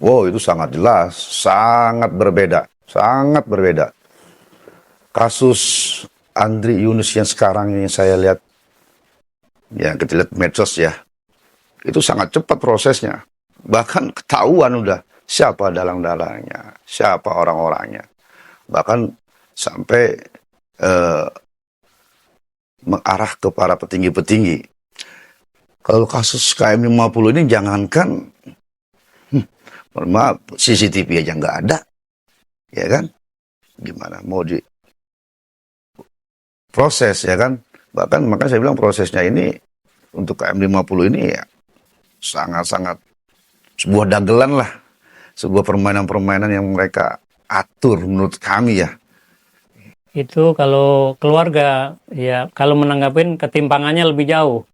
Wow, itu sangat jelas, sangat berbeda, sangat berbeda. Kasus Andri Yunus yang sekarang ini saya lihat, ya kita lihat medsos ya, itu sangat cepat prosesnya. Bahkan ketahuan udah siapa dalang-dalangnya, siapa orang-orangnya. Bahkan sampai eh, mengarah ke para petinggi-petinggi. Kalau kasus KM 50 ini jangankan, mohon maaf, CCTV aja nggak ada, ya kan? Gimana mau diproses, ya kan? Bahkan makanya saya bilang prosesnya ini untuk KM 50 ini ya sangat-sangat sebuah dagelan lah, sebuah permainan-permainan yang mereka atur menurut kami ya. Itu kalau keluarga, ya kalau menanggapin ketimpangannya lebih jauh.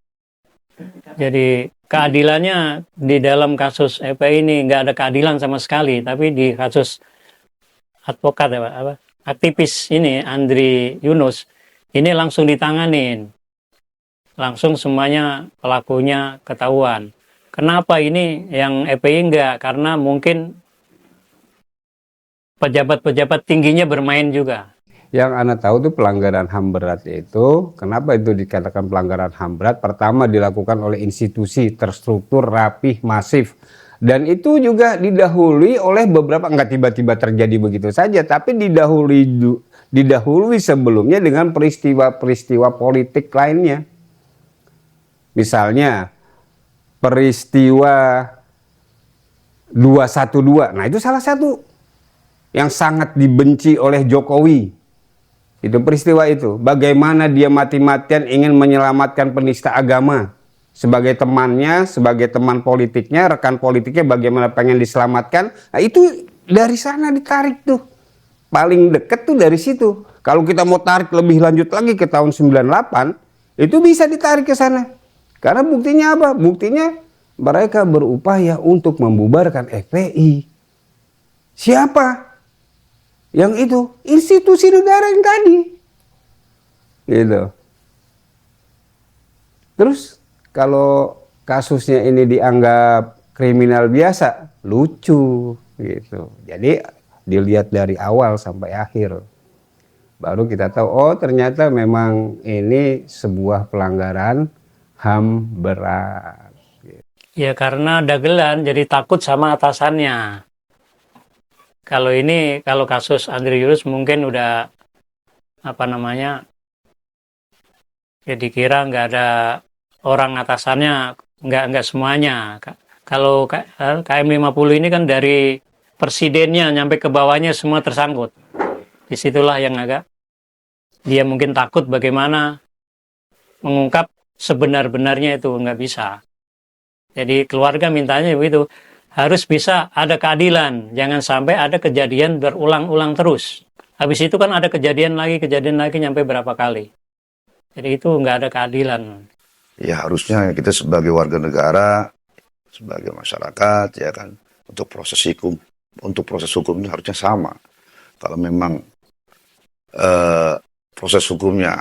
Jadi keadilannya di dalam kasus FPI ini nggak ada keadilan sama sekali, tapi di kasus advokat apa aktivis ini Andri Yunus ini langsung ditanganin, langsung semuanya pelakunya ketahuan. Kenapa ini yang FPI enggak? Karena mungkin pejabat-pejabat tingginya bermain juga. Yang Anda tahu tuh pelanggaran HAM berat itu, kenapa itu dikatakan pelanggaran HAM berat? Pertama dilakukan oleh institusi terstruktur, rapih, masif. Dan itu juga didahului oleh beberapa, enggak tiba-tiba terjadi begitu saja, tapi didahului sebelumnya dengan peristiwa-peristiwa politik lainnya. Misalnya peristiwa 212, nah itu salah satu yang sangat dibenci oleh Jokowi. Itu peristiwa itu, bagaimana dia mati-matian ingin menyelamatkan penista agama. Sebagai temannya, sebagai teman politiknya, rekan politiknya bagaimana pengen diselamatkan. Nah itu dari sana ditarik tuh. Paling deket tuh dari situ. Kalau kita mau tarik lebih lanjut lagi ke tahun 98, itu bisa ditarik ke sana. Karena buktinya apa? Buktinya mereka berupaya untuk membubarkan FPI. Siapa? Yang itu institusi negara yang tadi, gitu. Terus kalau kasusnya ini dianggap kriminal biasa, lucu, gitu. Jadi dilihat dari awal sampai akhir, baru kita tahu oh ternyata memang ini sebuah pelanggaran HAM berat. Gitu. Ya karena dagelan jadi takut sama atasannya. Kalau kasus Andri Yunus mungkin udah apa namanya, ya dikira nggak ada orang atasannya, nggak semuanya. Kalau KM 50 ini kan dari presidennya nyampe ke bawahnya semua tersangkut. Disitulah yang agak dia mungkin takut bagaimana mengungkap sebenar-benarnya itu nggak bisa. Jadi keluarga mintanya begitu. Harus bisa ada keadilan, jangan sampai ada kejadian berulang-ulang terus. Habis itu kan ada kejadian lagi nyampe berapa kali. Jadi itu nggak ada keadilan. Ya harusnya kita sebagai warga negara, sebagai masyarakat, ya kan, untuk proses hukumnya harusnya sama. Kalau memang proses hukumnya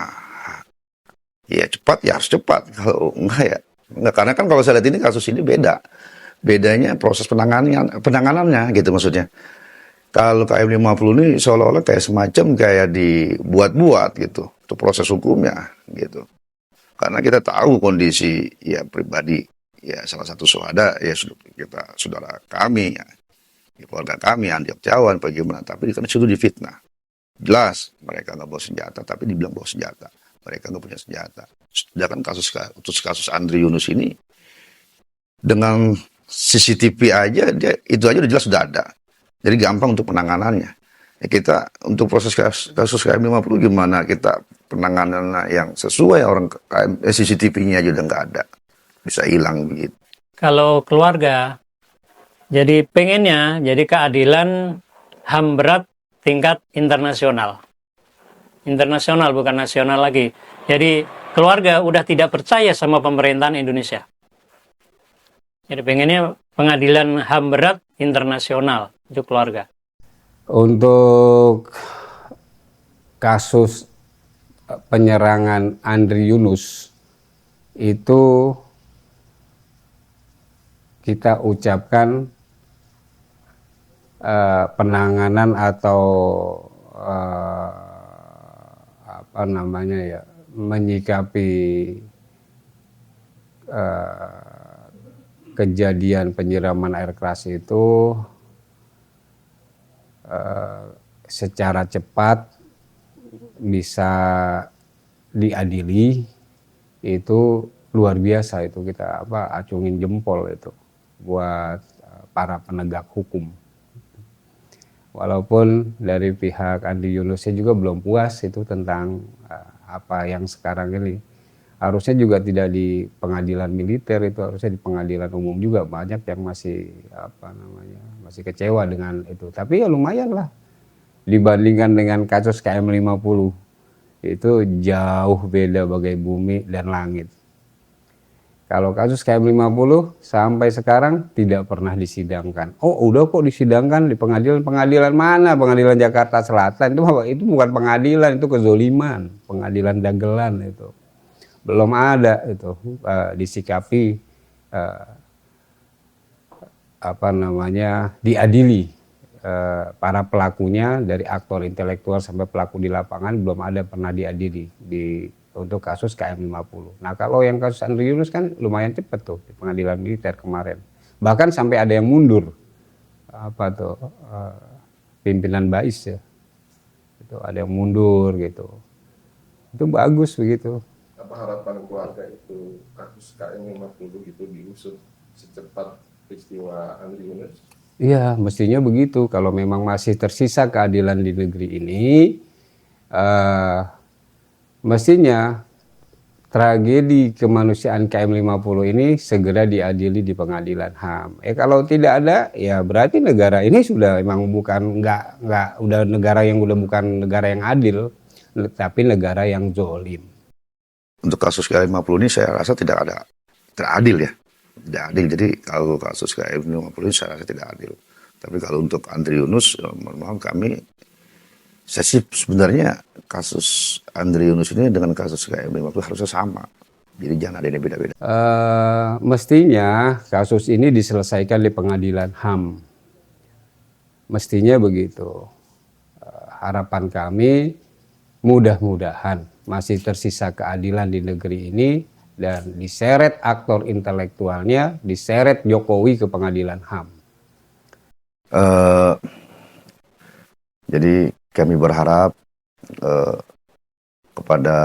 ya cepat, ya harus cepat. Kalau enggak ya enggak. Karena kan kalau saya lihat ini kasus ini bedanya proses penanganannya gitu maksudnya. Kalau KM 50 ini seolah-olah kayak semacam kayak dibuat-buat gitu untuk proses hukumnya gitu. Karena kita tahu kondisi ya pribadi ya salah satu syuhada ya saudara kami ya, keluarga kami Andi Oktavian bagaimana, tapi kan itu difitnah. Jelas mereka nggak bawa senjata, tapi dibilang bawa senjata. Mereka nggak punya senjata. Sedangkan kasus Andri Yunus ini dengan CCTV aja itu aja udah jelas sudah ada. Jadi gampang untuk penanganannya. Ya kita untuk proses kasus KM 50 gimana kita penanganannya yang sesuai, orang CCTV-nya aja udah nggak ada. Bisa hilang begitu. Kalau keluarga jadi pengennya jadi keadilan HAM berat tingkat internasional. Internasional bukan nasional lagi. Jadi keluarga udah tidak percaya sama pemerintahan Indonesia. Jadi pengennya pengadilan HAM berat internasional itu keluarga. Untuk kasus penyerangan Andri Yunus itu kita ucapkan penanganan atau apa namanya ya, menyikapi kejadian penyiraman air keras itu secara cepat bisa diadili, itu luar biasa. Itu kita acungin jempol itu buat para penegak hukum. Walaupun dari pihak Andi Yunusnya juga belum puas itu tentang apa yang sekarang ini. Harusnya juga tidak di pengadilan militer, itu harusnya di pengadilan umum juga. Banyak yang masih masih kecewa dengan itu. Tapi ya lumayan lah dibandingkan dengan kasus KM50. Itu jauh beda bagai bumi dan langit. Kalau kasus KM50 sampai sekarang tidak pernah disidangkan. Oh, udah kok disidangkan di pengadilan mana? Pengadilan Jakarta Selatan. Itu bukan pengadilan, itu kezoliman, pengadilan dagelan itu. Belum ada itu disikapi diadili para pelakunya, dari aktor intelektual sampai pelaku di lapangan, belum ada pernah diadili untuk kasus KM50. Nah, kalau yang kasus Andri Yunus kan lumayan cepat tuh di pengadilan militer kemarin. Bahkan sampai ada yang mundur. Pimpinan Bais ya. Itu ada yang mundur gitu. Itu bagus begitu. Apa harapan keluarga itu kasus KM50 itu diusut secepat peristiwa Andri Yunus? Iya, mestinya begitu. Kalau memang masih tersisa keadilan di negeri ini, mestinya tragedi kemanusiaan KM50 ini segera diadili di pengadilan HAM. Kalau tidak ada, ya berarti negara ini sudah memang udah negara yang bukan negara yang adil, tapi negara yang zolim. Untuk kasus KM50 ini saya rasa tidak adil ya. Tidak adil. Jadi kalau kasus KM50 ini saya rasa tidak adil. Tapi kalau untuk Andri Yunus, mohon maaf saya sih sebenarnya kasus Andri Yunus ini dengan kasus KM50 harusnya sama. Jadi jangan ada yang beda-beda. Mestinya kasus ini diselesaikan di pengadilan HAM. Mestinya begitu. Harapan kami mudah-mudahan masih tersisa keadilan di negeri ini dan diseret aktor intelektualnya, diseret Jokowi ke pengadilan HAM. Jadi kami berharap kepada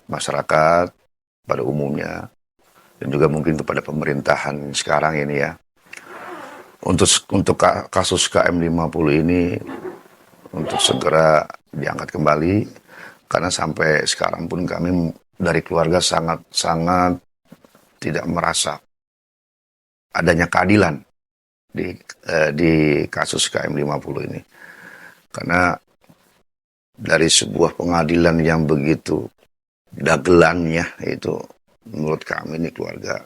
masyarakat pada umumnya dan juga mungkin kepada pemerintahan sekarang ini ya, untuk kasus KM50 ini untuk segera diangkat kembali, karena sampai sekarang pun kami dari keluarga sangat tidak merasa adanya keadilan di kasus KM50 ini. Karena dari sebuah pengadilan yang begitu dagelannya itu, menurut kami ini keluarga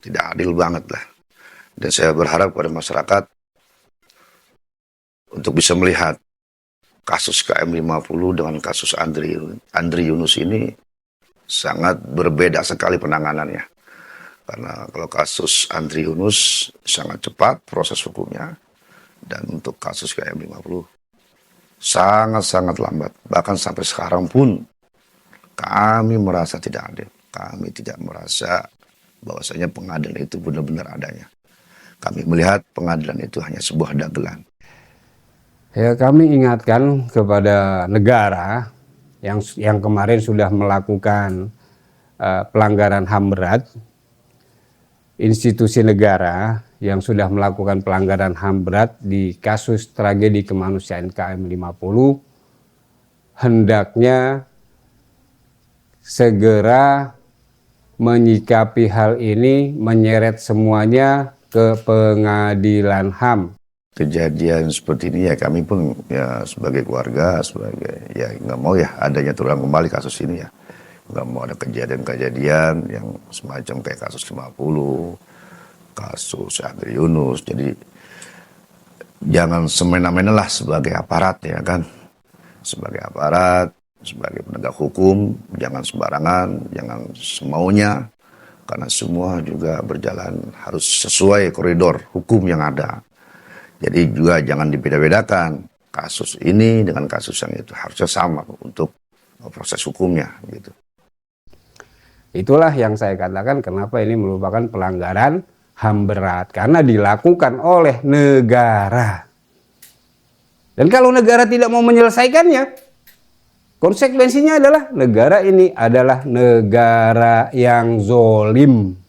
tidak adil banget lah. Dan saya berharap kepada masyarakat untuk bisa melihat kasus KM50 dengan kasus Andri Yunus ini sangat berbeda sekali penanganannya. Karena kalau kasus Andri Yunus sangat cepat proses hukumnya, dan untuk kasus KM50 sangat-sangat lambat. Bahkan sampai sekarang pun kami merasa tidak adil. Kami tidak merasa bahwasanya pengadilan itu benar-benar adanya. Kami melihat pengadilan itu hanya sebuah dagelan. Ya, kami ingatkan kepada negara yang kemarin sudah melakukan pelanggaran HAM berat, institusi negara yang sudah melakukan pelanggaran HAM berat di kasus tragedi kemanusiaan KM50, hendaknya segera menyikapi hal ini, menyeret semuanya ke pengadilan HAM. Kejadian seperti ini ya kami pun ya sebagai keluarga, ya nggak mau ya adanya terulang kembali kasus ini ya. Nggak mau ada kejadian-kejadian yang semacam kayak kasus 50, kasus Andri Yunus. Jadi jangan semena-mena lah sebagai aparat ya kan. Sebagai aparat, sebagai penegak hukum, jangan sembarangan, jangan semaunya karena semua juga berjalan harus sesuai koridor hukum yang ada. Jadi juga jangan dibeda-bedakan kasus ini dengan kasus yang itu, harusnya sama untuk proses hukumnya gitu. Itulah yang saya katakan kenapa ini merupakan pelanggaran HAM berat, karena dilakukan oleh negara. Dan kalau negara tidak mau menyelesaikannya, konsekuensinya adalah negara ini adalah negara yang zolim.